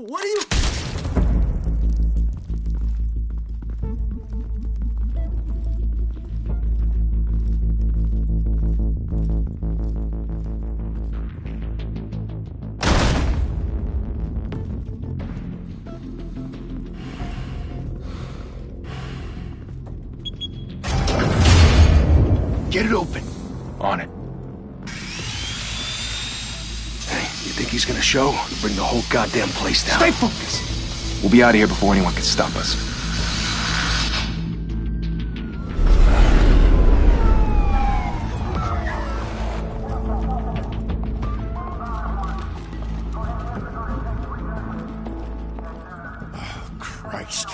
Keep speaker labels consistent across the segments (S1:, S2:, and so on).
S1: What are you...
S2: Get it open. On it. Hey, you think he's gonna show? Bring the whole goddamn place down.
S3: Stay focused. We'll be out of here before anyone can stop us.
S4: Oh, Christ.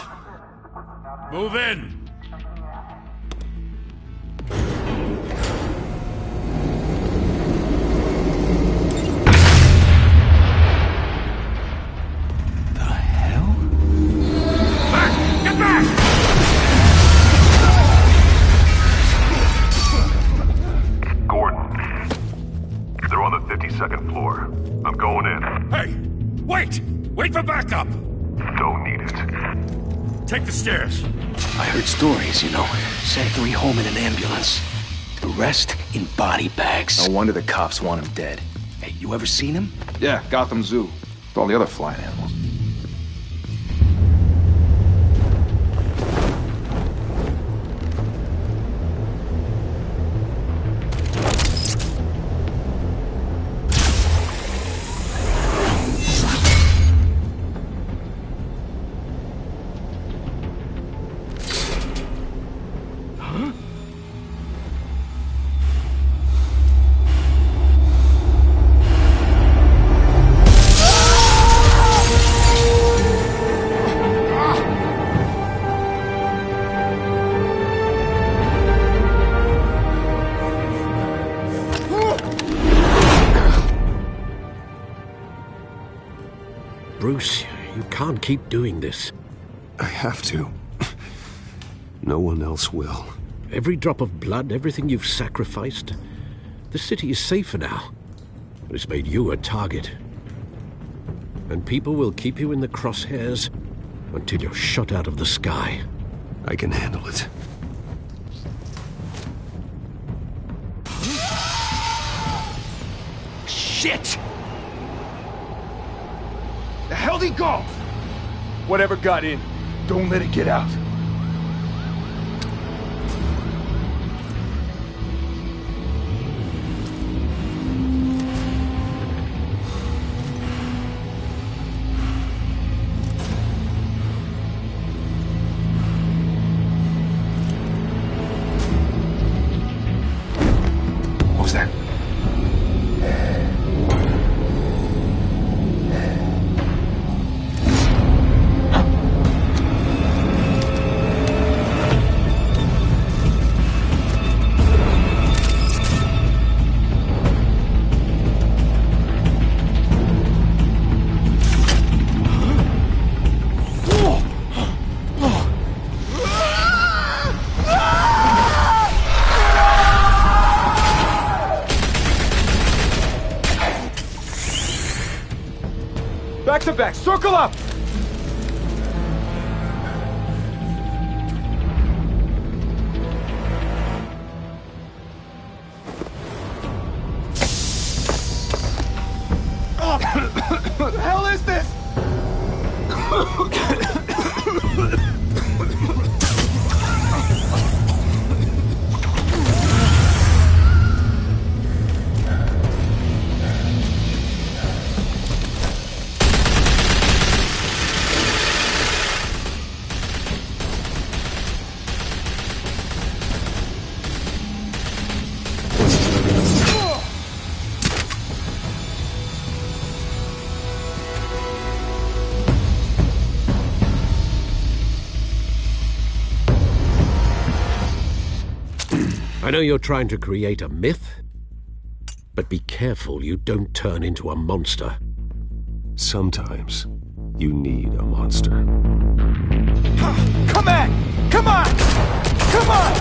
S5: Move in!
S6: Second floor. I'm going in.
S5: Hey! Wait! Wait for backup!
S6: Don't need it.
S5: Take the stairs.
S2: I heard stories, you know. Sent 3 home in an ambulance. The rest in body bags.
S3: No wonder the cops want him dead.
S2: Hey, you ever seen him?
S3: Yeah, Gotham Zoo. With all the other flying animals.
S7: Bruce, you can't keep doing this.
S8: I have to. No one else will.
S7: Every drop of blood, everything you've sacrificed. The city is safer now. But it's made you a target. And people will keep you in the crosshairs until you're shot out of the sky.
S8: I can handle it.
S2: Shit!
S3: The hell'd he go? Whatever got in, don't let it get out. What was that? Back to back, circle up! What the hell is this?
S7: I know you're trying to create a myth, but be careful you don't turn into a monster.
S8: Sometimes you need a monster.
S3: Come on! Come on! Come on!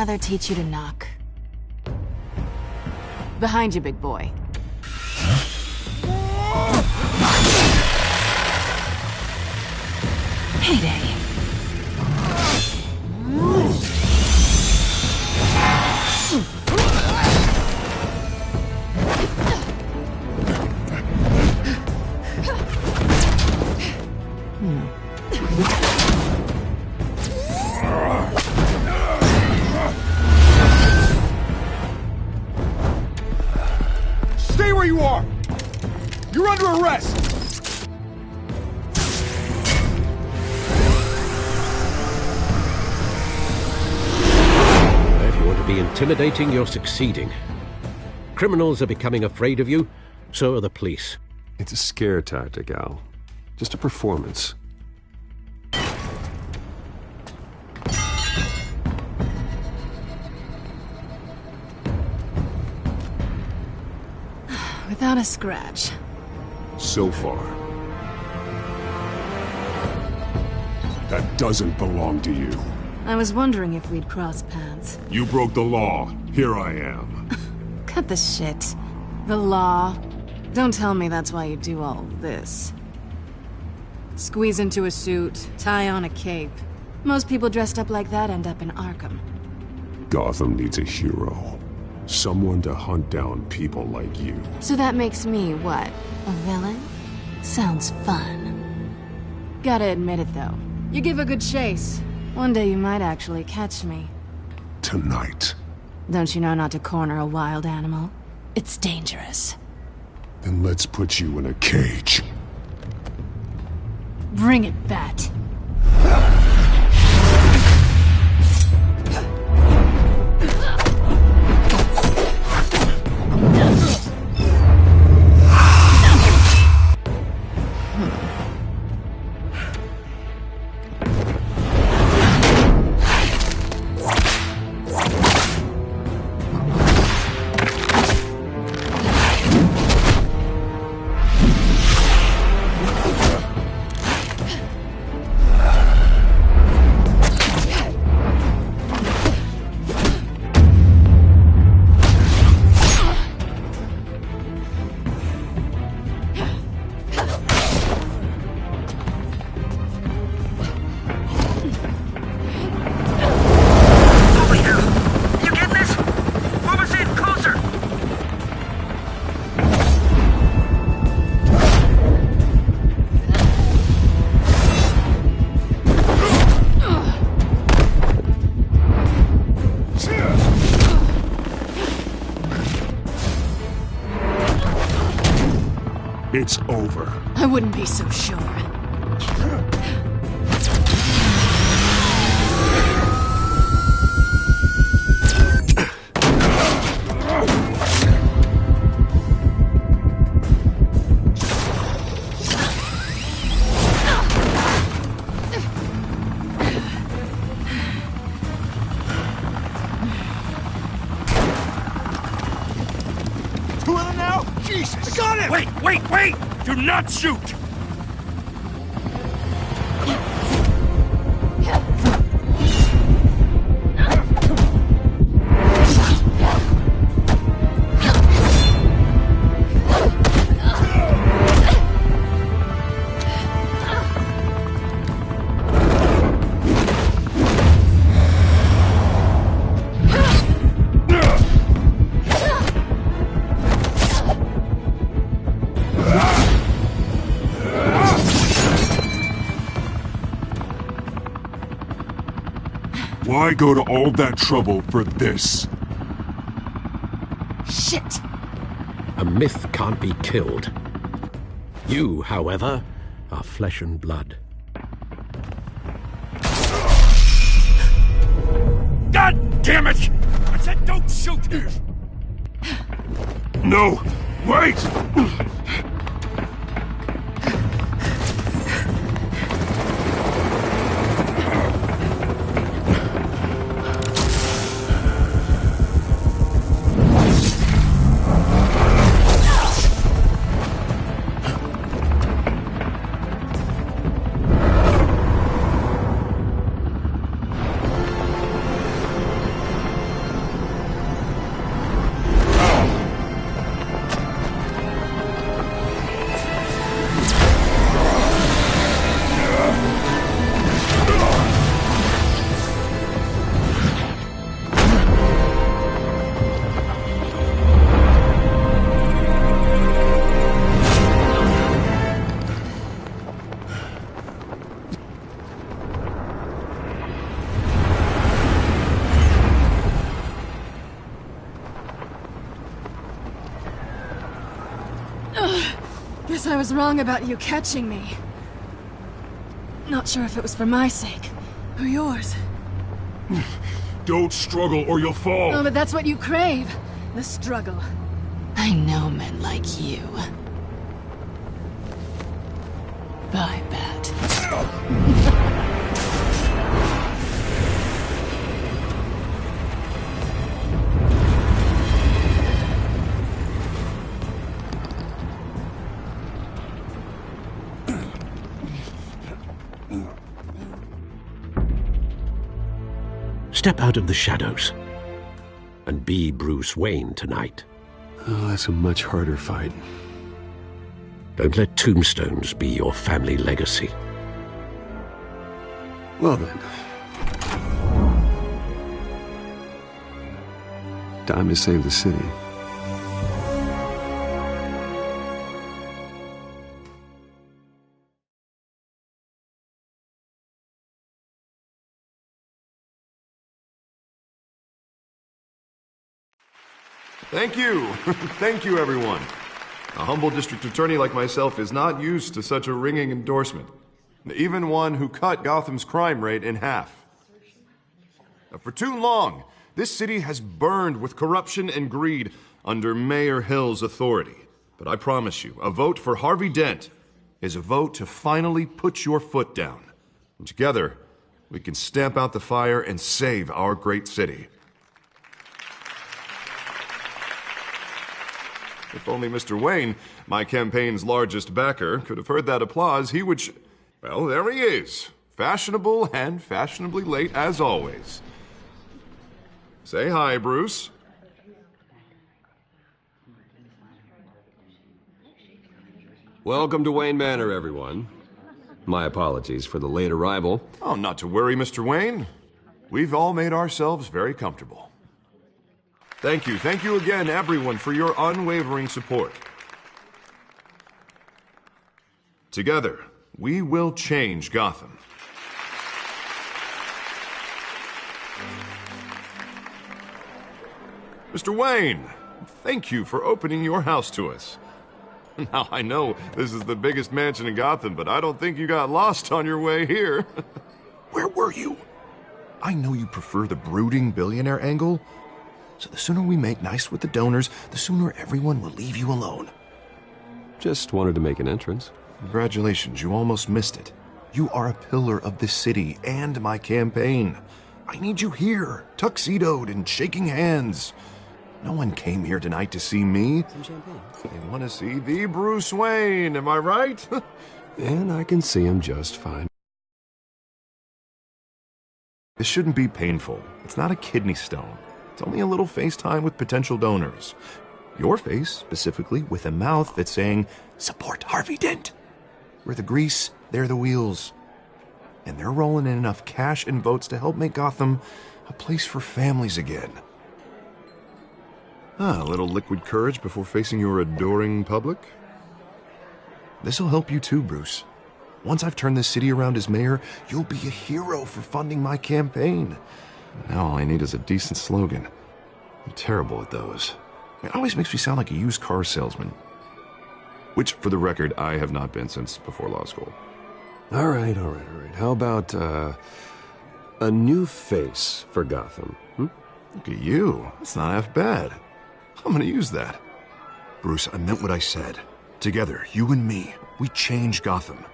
S1: mother teach you to knock? Behind you, big boy. Payday.
S3: Stay where you are! You're under arrest!
S7: If you want to be intimidating, you're succeeding. Criminals are becoming afraid of you, so are the police.
S8: It's a scare tactic, Al. Just a performance.
S1: Without a scratch.
S4: So far. That doesn't belong to you.
S1: I was wondering if we'd cross paths.
S4: You broke the law. Here I am.
S1: Cut the shit. The law. Don't tell me that's why you do all this. Squeeze into a suit, tie on a cape. Most people dressed up like that end up in Arkham.
S4: Gotham needs a hero. Someone to hunt down people like you.
S1: So that makes me, what, a villain? Sounds fun. Gotta admit it, though. You give a good chase. One day you might actually catch me.
S4: Tonight.
S1: Don't you know not to corner a wild animal? It's dangerous.
S4: Then let's put you in a cage.
S1: Bring it, Bat.
S4: It's over.
S1: I wouldn't be so sure.
S3: Two of them now? Jesus! I got him!
S5: Wait! Do not shoot!
S4: Why go to all that trouble for this?
S1: Shit!
S7: A myth can't be killed. You, however, are flesh and blood.
S5: God damn it! I said don't shoot!
S4: No! Wait!
S1: Guess I was wrong about you catching me. Not sure if it was for my sake, or yours.
S4: Don't struggle or you'll fall!
S1: Oh, but that's what you crave. The struggle. I know men like you. Bye, Bat.
S7: Step out of the shadows and be Bruce Wayne tonight.
S8: Oh, that's a much harder fight.
S7: Don't let tombstones be your family legacy.
S8: Well then. Time to save the city.
S9: Thank you. Thank you, everyone. A humble district attorney like myself is not used to such a ringing endorsement. Even one who cut Gotham's crime rate in half. For too long, this city has burned with corruption and greed under Mayor Hill's authority. But I promise you, a vote for Harvey Dent is a vote to finally put your foot down. And together, we can stamp out the fire and save our great city. If only Mr. Wayne, my campaign's largest backer, could have heard that applause, he would well, there he is. Fashionable and fashionably late as always. Say hi, Bruce.
S8: Welcome to Wayne Manor, everyone. My apologies for the late arrival.
S9: Oh, not to worry, Mr. Wayne. We've all made ourselves very comfortable. Thank you again, everyone, for your unwavering support. Together, we will change Gotham. Mr. Wayne, thank you for opening your house to us. Now, I know this is the biggest mansion in Gotham, but I don't think you got lost on your way here. Where were you? I know you prefer the brooding billionaire angle, so the sooner we make nice with the donors, the sooner everyone will leave you alone.
S8: Just wanted to make an entrance.
S9: Congratulations, you almost missed it. You are a pillar of this city and my campaign. I need you here, tuxedoed and shaking hands. No one came here tonight to see me.
S8: Some champagne.
S9: They want to see the Bruce Wayne, am I right?
S8: And I can see him just fine.
S9: This shouldn't be painful. It's not a kidney stone. It's only a little FaceTime with potential donors. Your face, specifically, with a mouth that's saying, support Harvey Dent. We're the grease, they're the wheels. And they're rolling in enough cash and votes to help make Gotham a place for families again. A little liquid courage before facing your adoring public. This'll help you too, Bruce. Once I've turned this city around as mayor, you'll be a hero for funding my campaign. Now all I need is a decent slogan. I'm terrible at those. It always makes me sound like a used car salesman. Which, for the record, I have not been since before law school.
S8: All right. How about, a new face for Gotham?
S9: Look at you. That's not half bad. I'm gonna use that. Bruce, I meant what I said. Together, you and me, we change Gotham.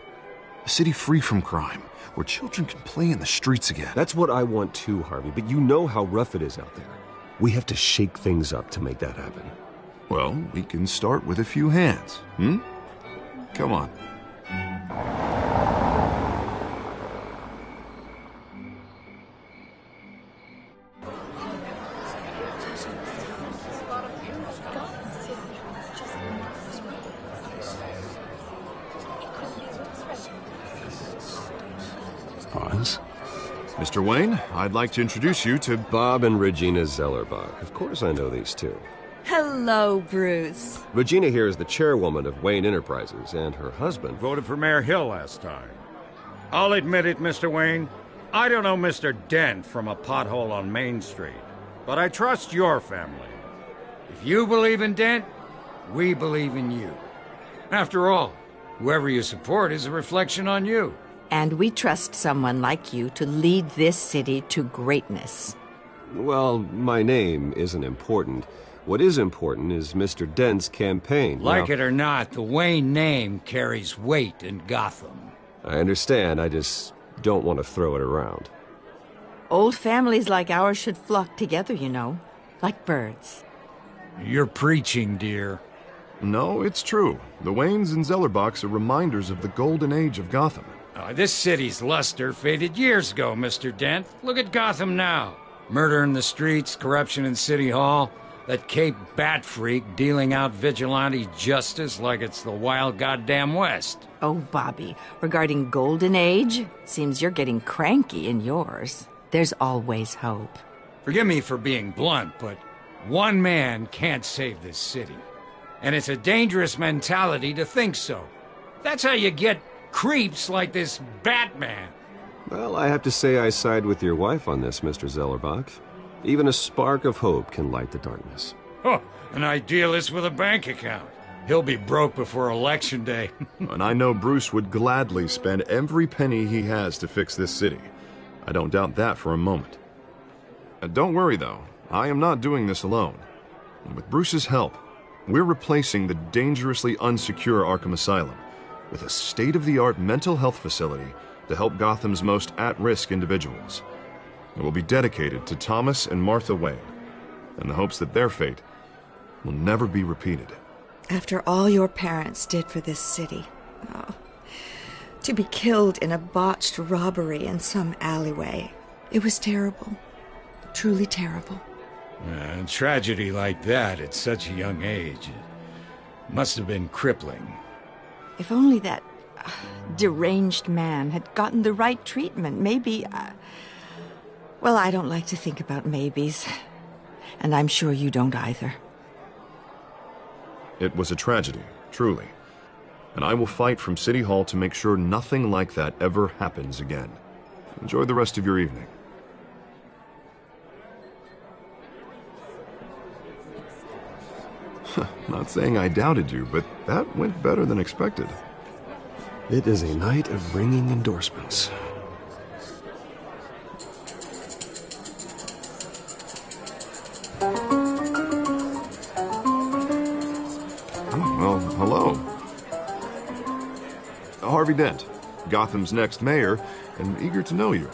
S9: A city free from crime, where children can play in the streets again.
S8: That's what I want too, Harvey, but you know how rough it is out there. We have to shake things up to make that happen.
S9: Well, we can start with a few hands, Come on.
S8: Pause.
S9: Mr. Wayne, I'd like to introduce you to
S8: Bob and Regina Zellerbach. Of course I know these two.
S10: Hello, Bruce.
S8: Regina here is the chairwoman of Wayne Enterprises, and her husband
S5: Voted for Mayor Hill last time. I'll admit it, Mr. Wayne. I don't know Mr. Dent from a pothole on Main Street, but I trust your family. If you believe in Dent, we believe in you. After all, whoever you support is a reflection on you.
S11: And we trust someone like you to lead this city to greatness.
S8: Well, my name isn't important. What is important is Mr. Dent's campaign.
S5: Like
S8: now,
S5: it or not, the Wayne name carries weight in Gotham.
S8: I understand, I just don't want to throw it around.
S11: Old families like ours should flock together, you know, like birds.
S5: You're preaching, dear.
S9: No, it's true. The Waynes and Zellerbachs are reminders of the golden age of Gotham.
S5: This city's luster faded years ago, Mr. Dent. Look at Gotham now. Murder in the streets, corruption in City Hall, that Cape Bat freak dealing out vigilante justice like it's the wild goddamn West.
S11: Oh, Bobby, regarding Golden Age, seems you're getting cranky in yours. There's always hope.
S5: Forgive me for being blunt, but one man can't save this city. And it's a dangerous mentality to think so. That's how you get creeps like this Batman.
S8: Well, I have to say I side with your wife on this, Mr. Zellerbach. Even a spark of hope can light the darkness.
S5: Oh, an idealist with a bank account. He'll be broke before Election Day.
S9: And I know Bruce would gladly spend every penny he has to fix this city. I don't doubt that for a moment. Don't worry, though. I am not doing this alone. And with Bruce's help, we're replacing the dangerously unsecure Arkham Asylum with a state-of-the-art mental health facility to help Gotham's most at-risk individuals. It will be dedicated to Thomas and Martha Wayne, in the hopes that their fate will never be repeated.
S10: After all your parents did for this city, to be killed in a botched robbery in some alleyway, it was terrible. Truly terrible.
S5: A tragedy like that at such a young age must have been crippling.
S11: If only that deranged man had gotten the right treatment, maybe... Well, I don't like to think about maybes. And I'm sure you don't either.
S9: It was a tragedy, truly. And I will fight from City Hall to make sure nothing like that ever happens again. Enjoy the rest of your evening. Not saying I doubted you, but that went better than expected.
S8: It is a night of ringing endorsements.
S9: Well, hello. Harvey Dent, Gotham's next mayor, and eager to know you.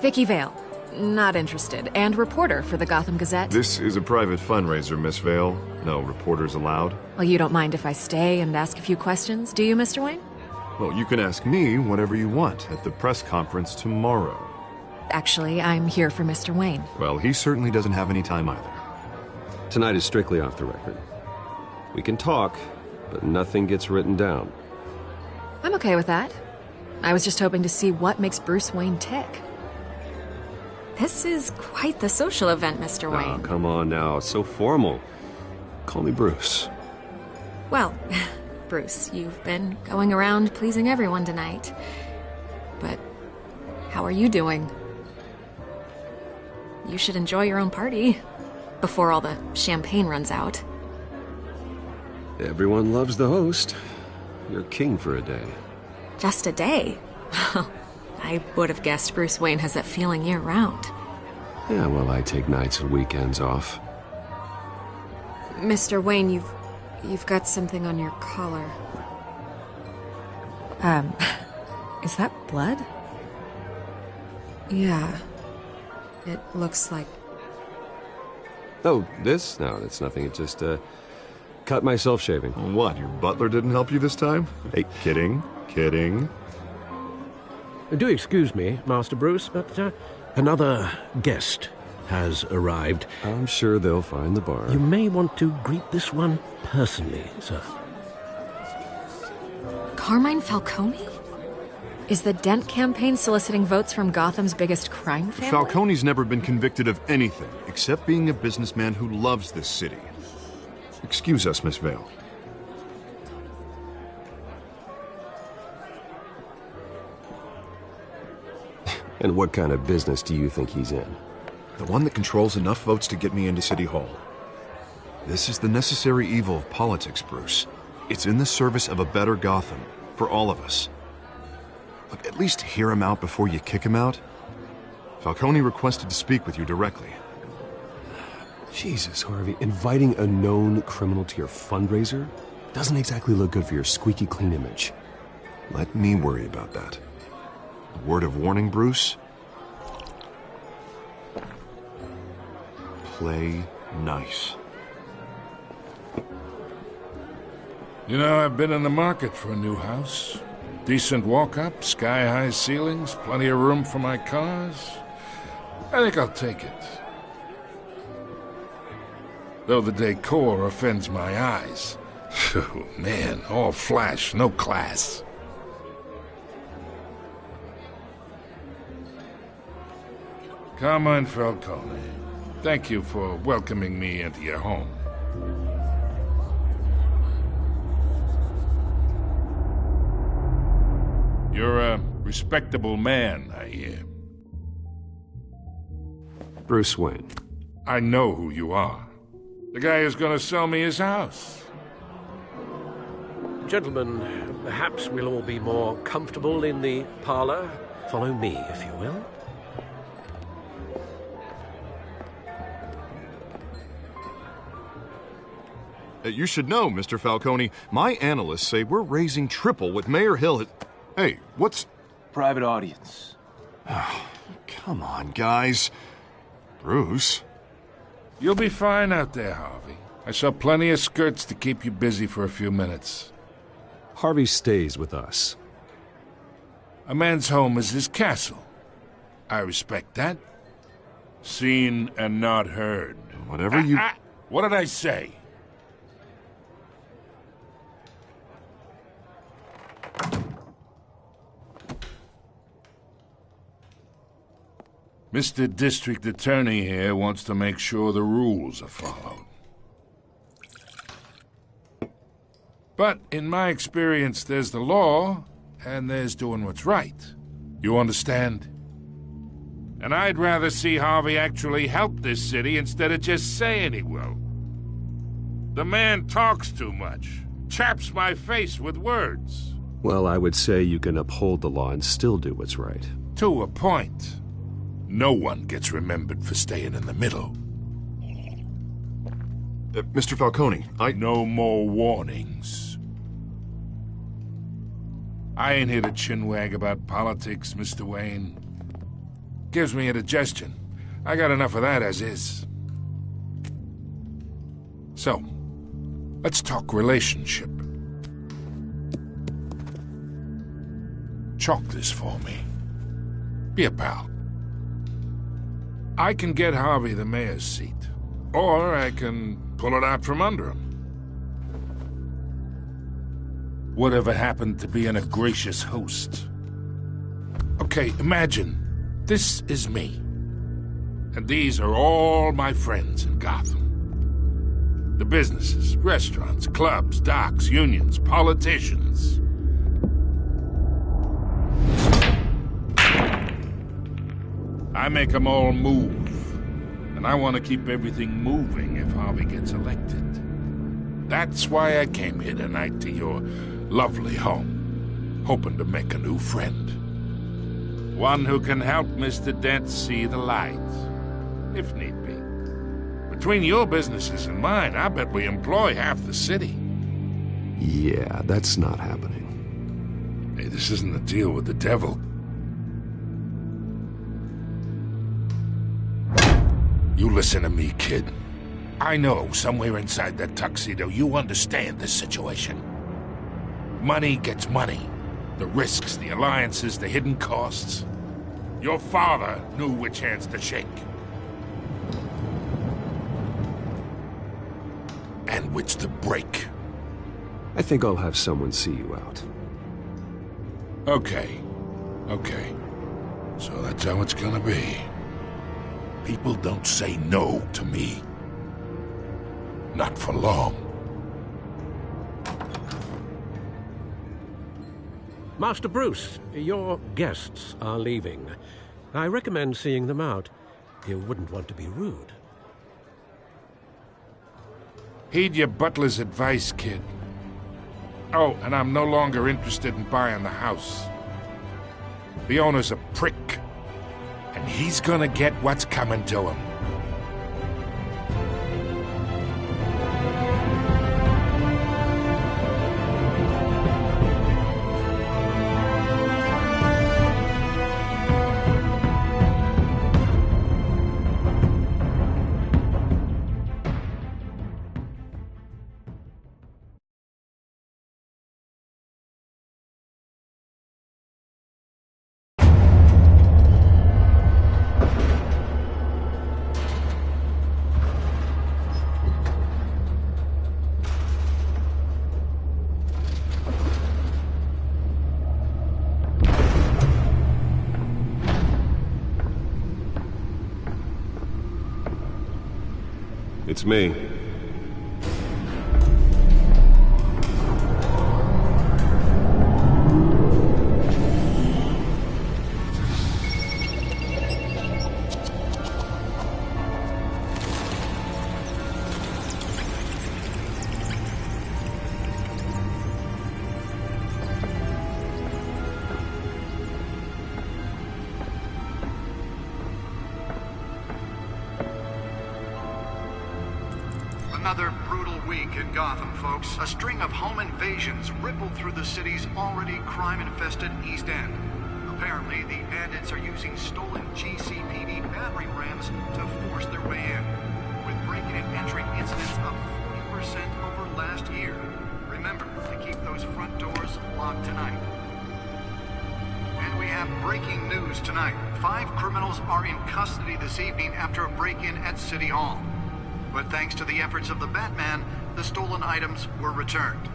S12: Vicky Vale. Not interested. And reporter for the Gotham Gazette.
S9: This is a private fundraiser, Miss Vale. No reporters allowed.
S12: Well, you don't mind if I stay and ask a few questions, do you, Mr. Wayne?
S9: Well, you can ask me whatever you want at the press conference tomorrow.
S12: Actually, I'm here for Mr. Wayne.
S9: Well, he certainly doesn't have any time either.
S8: Tonight is strictly off the record. We can talk, but nothing gets written down.
S12: I'm okay with that. I was just hoping to see what makes Bruce Wayne tick. This is quite the social event, Mr. Wayne.
S8: Oh, come on now. It's so formal. Call me Bruce.
S12: Well, Bruce, you've been going around pleasing everyone tonight. But how are you doing? You should enjoy your own party before all the champagne runs out.
S8: Everyone loves the host. You're king for a day.
S12: Just a day? I would have guessed Bruce Wayne has that feeling year-round.
S8: Yeah, well, I take nights and weekends off.
S12: Mr. Wayne, you've got something on your collar. Is that blood? Yeah. It looks like...
S8: Oh, this? No, it's nothing. It just, cut myself shaving.
S9: What, your butler didn't help you this time? Hey, kidding.
S7: Do excuse me, Master Bruce, but another guest has arrived.
S8: I'm sure they'll find the bar.
S7: You may want to greet this one personally, sir.
S12: Carmine Falcone? Is the Dent campaign soliciting votes from Gotham's biggest crime family?
S9: Falcone's never been convicted of anything except being a businessman who loves this city. Excuse us, Miss Vale.
S8: And what kind of business do you think he's in?
S9: The one that controls enough votes to get me into City Hall. This is the necessary evil of politics, Bruce. It's in the service of a better Gotham, for all of us. Look, at least hear him out before you kick him out. Falcone requested to speak with you directly.
S8: Jesus, Harvey, inviting a known criminal to your fundraiser doesn't exactly look good for your squeaky clean image.
S9: Let me worry about that. A word of warning, Bruce? Play nice.
S13: You know, I've been in the market for a new house. Decent walk-up, sky-high ceilings, plenty of room for my cars. I think I'll take it. Though the decor offends my eyes. Oh, man, all flash, no class. Carmine Falcone, thank you for welcoming me into your home. You're a respectable man, I hear.
S8: Bruce Wayne.
S13: I know who you are. The guy who's gonna sell me his house.
S7: Gentlemen, perhaps we'll all be more comfortable in the parlor. Follow me, if you will.
S9: You should know, Mr. Falcone, my analysts say we're raising triple what Mayor Hill had... Hey, what's...
S2: Private audience.
S9: Oh, come on, guys. Bruce?
S13: You'll be fine out there, Harvey. I saw plenty of skirts to keep you busy for a few minutes.
S8: Harvey stays with us.
S13: A man's home is his castle. I respect that. Seen and not heard.
S9: Whatever you...
S13: What did I say? Mr. District Attorney here wants to make sure the rules are followed. But in my experience, there's the law, and there's doing what's right. You understand? And I'd rather see Harvey actually help this city instead of just saying he will. The man talks too much, chaps my face with words.
S8: Well, I would say you can uphold the law and still do what's right.
S13: To a point. No one gets remembered for staying in the middle.
S9: Mr. Falcone,
S13: No more warnings. I ain't here to chinwag about politics, Mr. Wayne. Gives me indigestion. I got enough of that as is. So, let's talk relationship. Chalk this for me. Be a pal. I can get Harvey the mayor's seat, or I can pull it out from under him. Whatever happened to being a gracious host? Okay, imagine, this is me. And these are all my friends in Gotham. The businesses, restaurants, clubs, docks, unions, politicians. I make them all move. And I want to keep everything moving if Harvey gets elected. That's why I came here tonight to your lovely home, hoping to make a new friend. One who can help Mr. Dent see the light, if need be. Between your businesses and mine, I bet we employ half the city.
S8: Yeah, that's not happening.
S13: Hey, this isn't a deal with the devil. You listen to me, kid. I know somewhere inside that tuxedo you understand this situation. Money gets money. The risks, the alliances, the hidden costs. Your father knew which hands to shake. And which to break.
S8: I think I'll have someone see you out.
S13: Okay. So that's how it's gonna be. People don't say no to me. Not for long.
S7: Master Bruce, your guests are leaving. I recommend seeing them out. You wouldn't want to be rude.
S13: Heed your butler's advice, kid. Oh, and I'm no longer interested in buying the house. The owner's a prick, and he's gonna get what's coming to him.
S8: It's me.
S14: Another brutal week in Gotham, folks. A string of home invasions rippled through the city's already crime-infested East End. Apparently, the bandits are using stolen GCPD battering rams to force their way in, with breaking and entering incidents up 40% over last year. Remember to keep those front doors locked tonight. And we have breaking news tonight. 5 criminals are in custody this evening after a break-in at City Hall. But thanks to the efforts of the Batman, the stolen items were returned.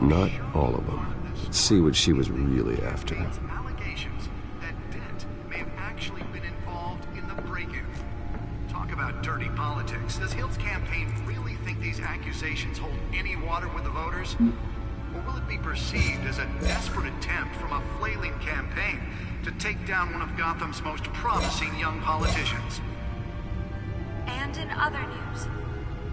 S8: Not all of them. Let's see what she was really after.
S14: Allegations that Dent may have actually been involved in the break-in. Talk about dirty politics. Does Hill's campaign really think these accusations hold any water with the voters? Or will it be perceived as a desperate attempt from a flailing campaign to take down one of Gotham's most promising young politicians?
S15: And in other news,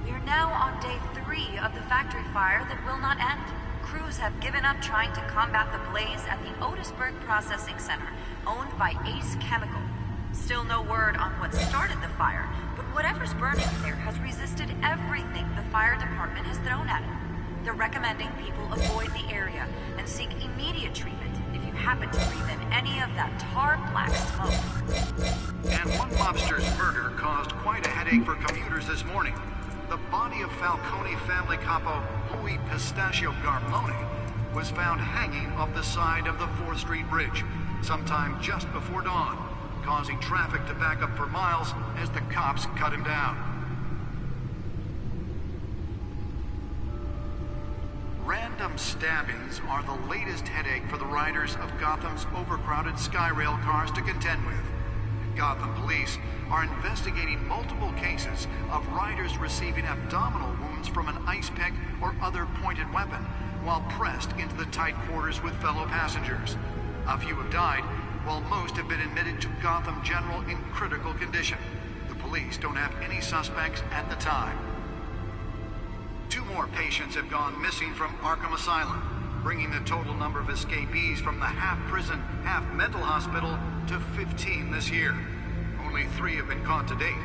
S15: we are now on day 3 of the factory fire that will not end. Crews have given up trying to combat the blaze at the Otisburg Processing Center, owned by Ace Chemical. Still no word on what started the fire, but whatever's burning there has resisted everything the fire department has thrown at it. They're recommending people avoid the area and seek immediate treatment if you happen to breathe in any of that tar-black smoke.
S14: And one mobster's murder caused quite a headache for commuters this morning. The body of Falcone family capo Louis Pistachio Garmone was found hanging off the side of the 4th Street Bridge sometime just before dawn, causing traffic to back up for miles as the cops cut him down. Random stabbings are the latest headache for the riders of Gotham's overcrowded Skyrail cars to contend with. Gotham police are investigating multiple cases of riders receiving abdominal wounds from an ice pick or other pointed weapon while pressed into the tight quarters with fellow passengers. A few have died, while most have been admitted to Gotham General in critical condition. The police don't have any suspects at the time. 2 more patients have gone missing from Arkham Asylum, bringing the total number of escapees from the half-prison, half-mental hospital to 15 this year. Only 3 have been caught to date,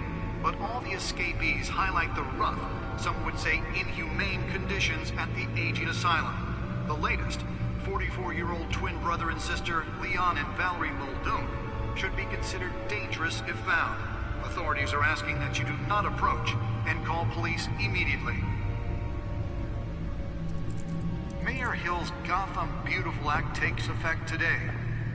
S14: but all the escapees highlight the rough, some would say inhumane conditions at the aging asylum. The latest, 44-year-old twin brother and sister Leon and Valerie Muldoon, should be considered dangerous if found. Authorities are asking that you do not approach and call police immediately. Mayor Hill's Gotham Beautiful Act takes effect today,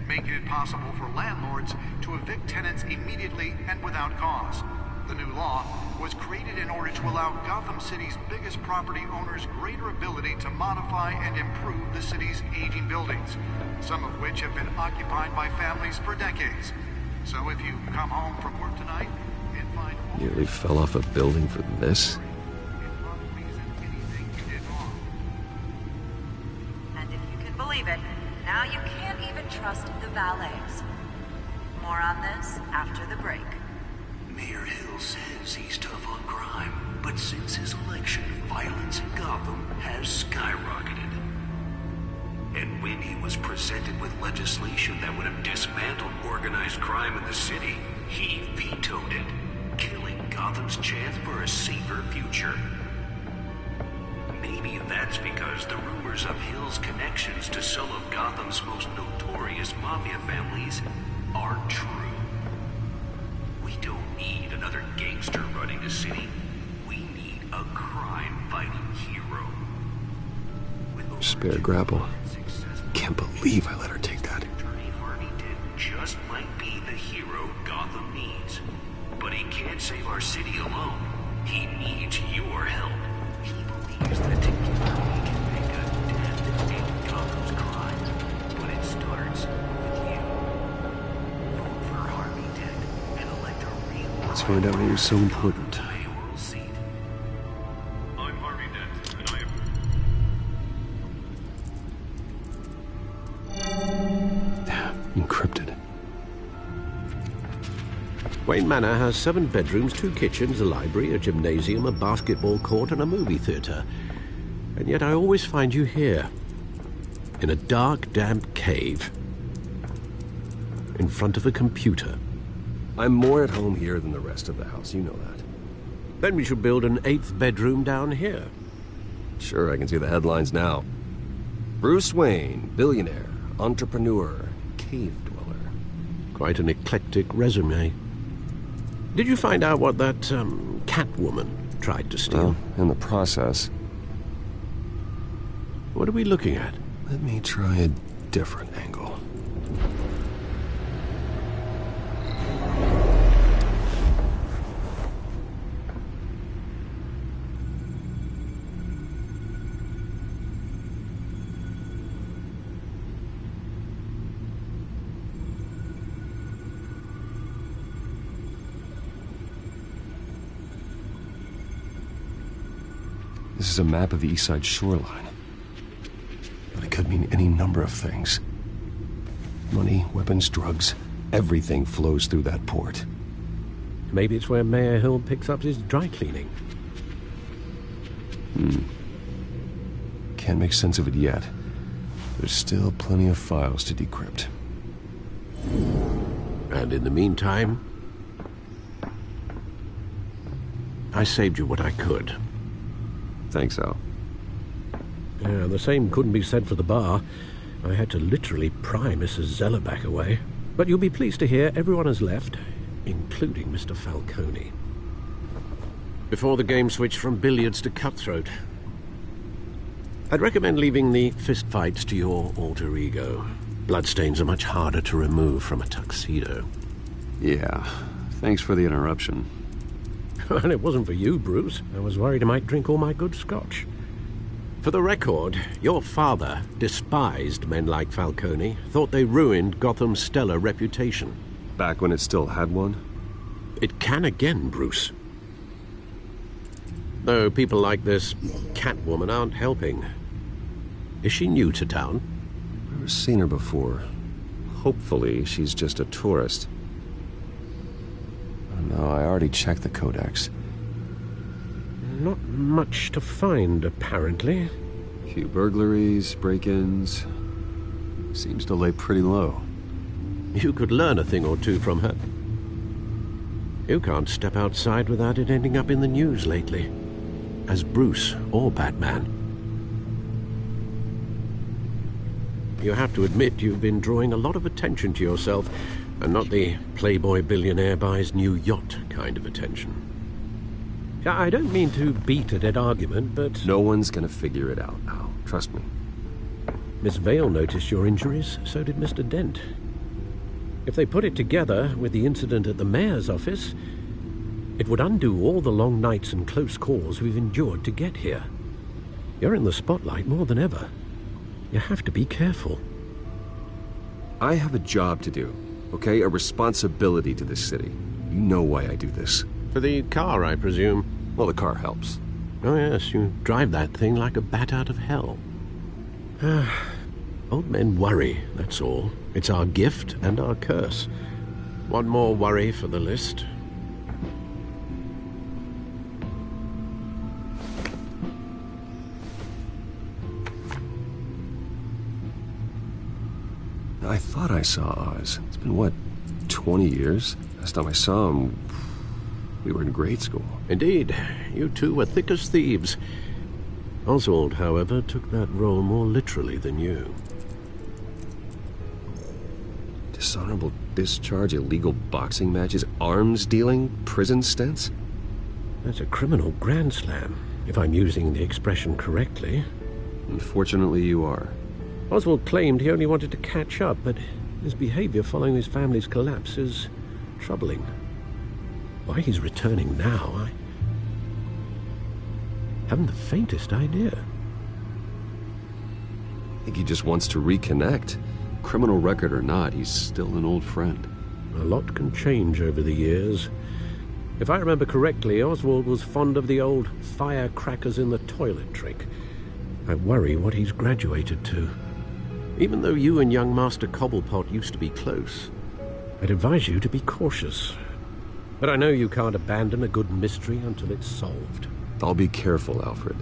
S14: making it possible for landlords to evict tenants immediately and without cause. The new law was created in order to allow Gotham City's biggest property owners greater ability to modify and improve the city's aging buildings, some of which have been occupied by families for decades. So if you come home from work tonight and find...
S8: Nearly fell off a building for this?
S15: Believe it, now you can't even trust the valets. More on this after the break.
S2: Mayor Hill says he's tough on crime, but since his election, violence in Gotham has skyrocketed.
S16: when he was presented with legislation that would have dismantled organized crime in the city, he vetoed it, killing Gotham's chance for a safer future. Maybe that's because the rumors of Hill's connections to some of Gotham's most notorious mafia families aren't true. We don't need another gangster running the city. We need a crime-fighting hero.
S8: Spare grapple. Can't believe I let her take that.
S16: Attorney Harvey Dent just might be the hero Gotham needs. But he can't save our city alone. He needs your help. He believes that together we can make a dent in Gotham's crimes. But it starts with you. Vote for Harvey Dent and elect a real...
S8: Let's find out why you're so important.
S16: mayoral seat.
S6: I'm Harvey Dent, and I am...
S8: Encrypted.
S7: Wayne Manor has 7 bedrooms, 2 kitchens, a library, a gymnasium, a basketball court, and a movie theater. And yet I always find you here, in a dark, damp cave, in front of a computer.
S8: I'm more at home here than the rest of the house, you know that.
S7: Then we should build an 8th bedroom down here.
S8: Sure, I can see the headlines now. Bruce Wayne, billionaire, entrepreneur, cave dweller.
S7: Quite an eclectic resume. Did you find out what that, Catwoman tried to steal?
S8: Well, in the process.
S7: What are we looking at?
S8: Let me try a different angle. This is a map of the East Side shoreline. But it could mean any number of things. Money, weapons, drugs, everything flows through that port.
S7: Maybe it's where Mayor Hill picks up his dry cleaning.
S8: Can't make sense of it yet. There's still plenty of files to decrypt.
S7: And in the meantime, I saved you what I could.
S8: Thanks, Al.
S7: Yeah, the same couldn't be said for the bar. I had to literally pry Mrs. Zellerbach away. But you'll be pleased to hear everyone has left, including Mr. Falcone. Before the game switched from billiards to cutthroat. I'd recommend leaving the fistfights to your alter ego. Bloodstains are much harder to remove from a tuxedo.
S8: Yeah, thanks for the interruption.
S7: And it wasn't for you, Bruce. I was worried I might drink all my good scotch. For the record, your father despised men like Falcone, thought they ruined Gotham's stellar reputation.
S8: Back when it still had one?
S7: It can again, Bruce. Though people like this Catwoman aren't helping. Is she new to town?
S8: Never seen her before. Hopefully, she's just a tourist. No, I already checked the codex.
S7: Not much to find, apparently.
S8: Few burglaries, break-ins. Seems to lay pretty low.
S7: You could learn a thing or two from her. You can't step outside without it ending up in the news lately. As Bruce or Batman. You have to admit you've been drawing a lot of attention to yourself, and not the playboy billionaire buys new yacht kind of attention. I don't mean to beat a dead argument, but...
S8: No one's gonna figure it out, Al. Trust me.
S7: Miss Vale noticed your injuries, so did Mr. Dent. If they put it together with the incident at the mayor's office, it would undo all the long nights and close calls we've endured to get here. You're in the spotlight more than ever. You have to be careful.
S8: I have a job to do, okay? A responsibility to this city. You know why I do this.
S7: For the car, I presume?
S8: Well, the car helps.
S7: Oh yes, you drive that thing like a bat out of hell. Old men worry, that's all. It's our gift and our curse. One more worry for the list.
S8: I thought I saw Oz. It's been, what, 20 years? Last time I saw him, we were in grade school.
S7: Indeed. You two were thick as thieves. Oswald, however, took that role more literally than you.
S8: Dishonorable discharge, illegal boxing matches, arms dealing, prison stints?
S7: That's a criminal grand slam, if I'm using the expression correctly.
S8: Unfortunately, you are.
S7: Oswald claimed he only wanted to catch up, but his behavior following his family's collapse is troubling. Why he's returning now, I haven't the faintest idea.
S8: I think he just wants to reconnect. Criminal record or not, he's still an old friend.
S7: A lot can change over the years. If I remember correctly, Oswald was fond of the old firecrackers in the toilet trick. I worry what he's graduated to. Even though you and young Master Cobblepot used to be close, I'd advise you to be cautious. But I know you can't abandon a good mystery until it's solved.
S8: I'll be careful, Alfred.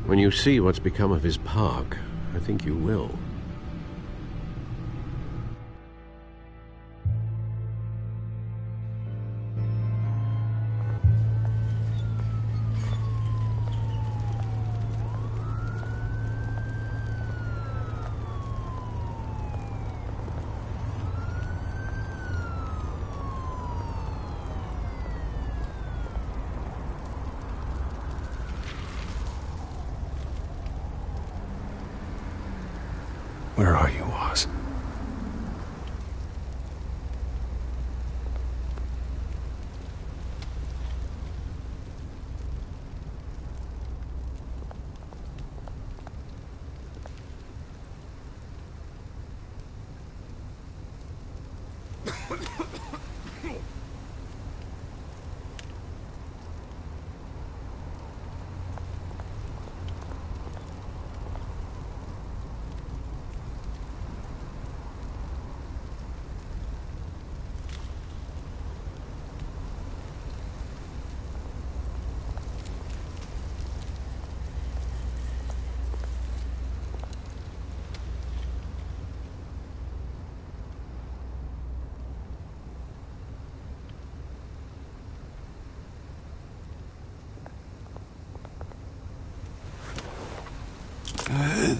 S7: When you see what's become of his park, I think you will.
S8: Where are you, Oz?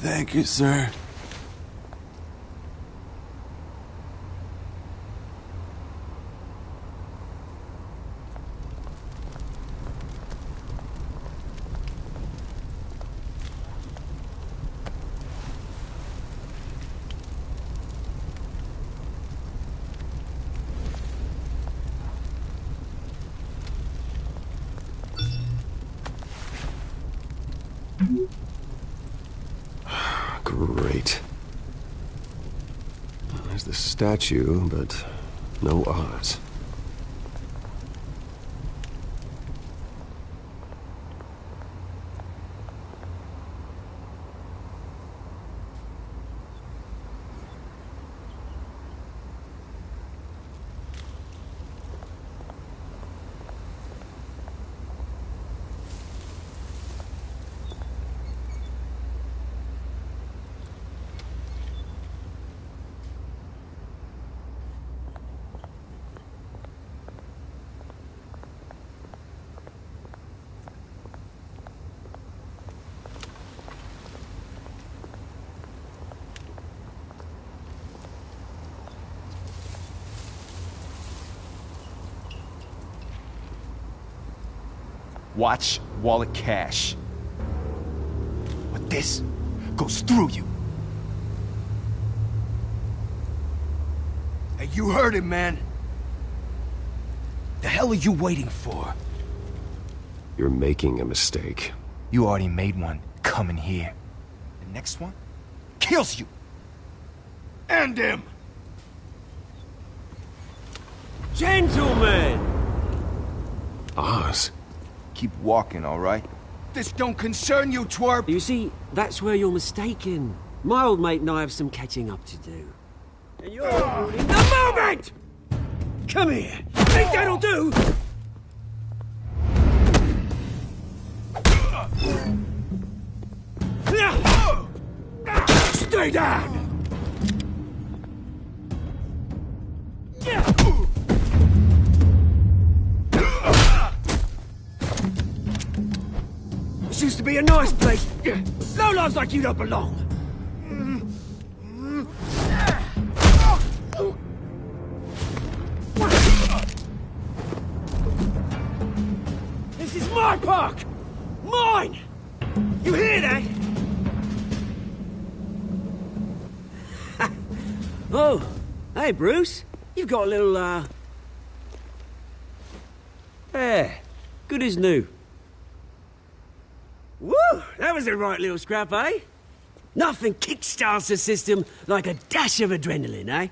S17: Thank you, sir.
S8: Great. There's the statue, but no Oz.
S3: Watch wallet cash. But this goes through you. Hey, you heard him, man. The hell are you waiting for?
S8: You're making a mistake.
S3: You already made one coming here. The next one kills you. End him!
S17: Gentlemen!
S8: Oz.
S3: Keep walking, all right? This don't concern you, twerp!
S17: You see, that's where you're mistaken. My old mate and I have some catching up to do. And you're ruining the moment! Come here! Think that'll do? Stay down! be a nice place. Lowlifes like you don't belong. This is my park! Mine! You hear that? Oh, hey, Bruce. You've got a little, Yeah, good as new. Woo! That was a right little scrap, eh? Nothing kickstarts the system like a dash of adrenaline, eh?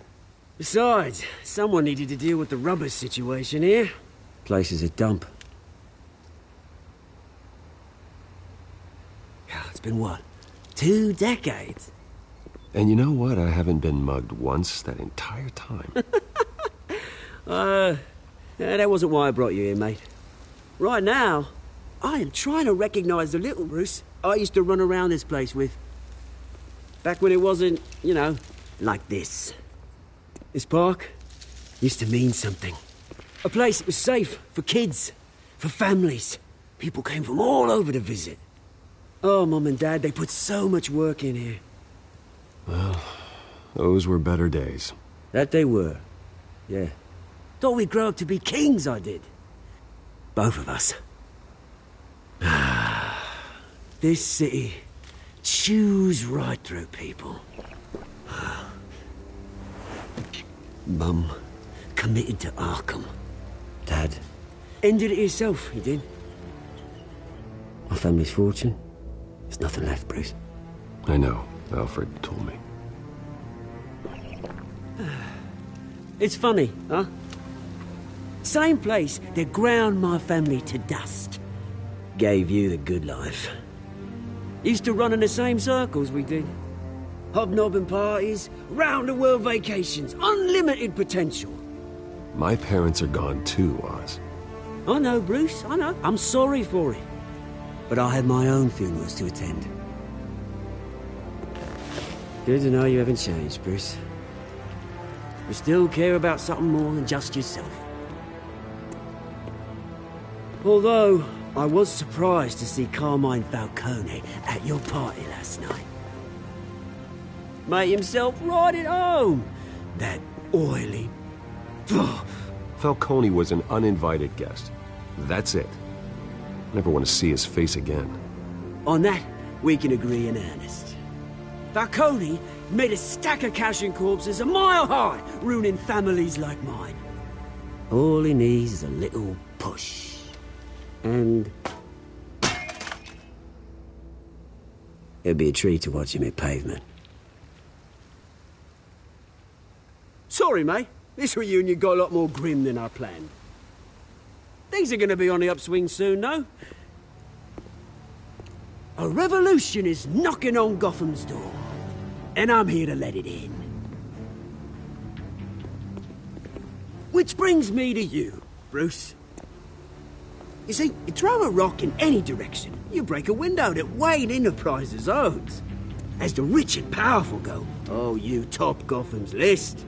S17: Besides, someone needed to deal with the rubber situation here. Place is a dump. It's been what? 2 decades?
S8: And you know what? I haven't been mugged once that entire time.
S17: That wasn't why I brought you here, mate. Right now, I am trying to recognize the little Bruce I used to run around this place with. Back when it wasn't, you know, like this. This park used to mean something. A place that was safe for kids, for families. People came from all over to visit. Oh, Mum and Dad, they put so much work in here.
S8: Well, those were better days.
S17: That they were. Yeah. Thought we'd grow up to be kings, I did. Both of us. This city chews right through people. Mum committed to Arkham. Dad ended it himself, he did. My family's fortune. There's nothing left, Bruce.
S8: I know. Alfred told me.
S17: It's funny, huh? Same place that ground my family to dust. Gave you the good life. Used to run in the same circles we did. Hobnobbing parties, round-the-world vacations, unlimited potential.
S8: My parents are gone too, Oz.
S17: I know, Bruce, I know. I'm sorry for it. But I had my own funerals to attend. Good to know you haven't changed, Bruce. You still care about something more than just yourself. Although, I was surprised to see Carmine Falcone at your party last night. Made himself right at home. That oily...
S8: Falcone was an uninvited guest. That's it. Never want to see his face again.
S17: On that, we can agree in earnest. Falcone made a stack of cash and corpses a mile high, ruining families like mine. All he needs is a little push. And... it'd be a treat to watch him hit pavement. Sorry, mate. This reunion got a lot more grim than I planned. Things are gonna be on the upswing soon, though. A revolution is knocking on Gotham's door. And I'm here to let it in. Which brings me to you, Bruce. You see, you throw a rock in any direction, you break a window that Wayne Enterprises owns. As the rich and powerful go, oh, you top Gotham's list.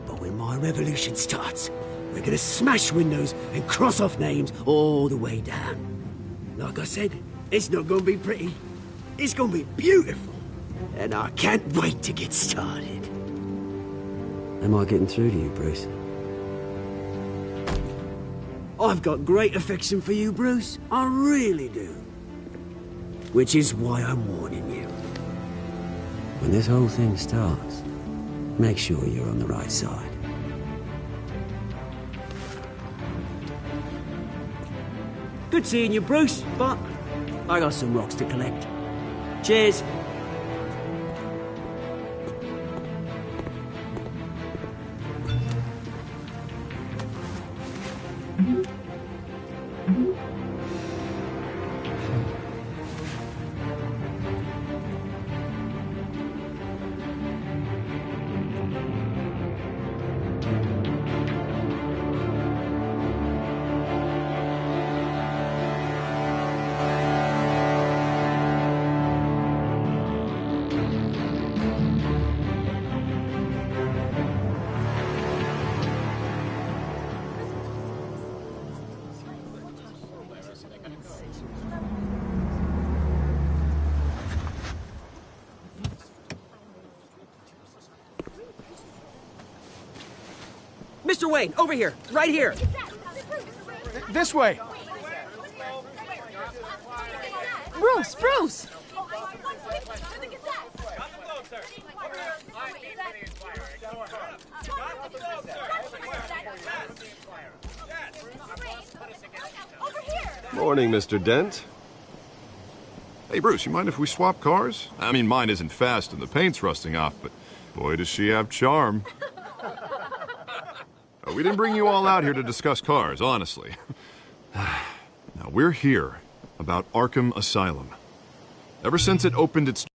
S17: But when my revolution starts, we're gonna smash windows and cross off names all the way down. Like I said, it's not gonna be pretty. It's gonna be beautiful. And I can't wait to get started. Am I getting through to you, Bruce? I've got great affection for you, Bruce. I really do. Which is why I'm warning you. When this whole thing starts, make sure you're on the right side. Good seeing you, Bruce, but I got some rocks to collect. Cheers. Mr. Wayne, over here. Right here.
S3: This way.
S1: Bruce!
S9: Morning, Mr. Dent. Hey, Bruce, you mind if we swap cars? I mean, mine isn't fast and the paint's rusting off, but boy, does she have charm. We didn't bring you all out here to discuss cars, honestly. Now, we're here about Arkham Asylum. Ever since it opened its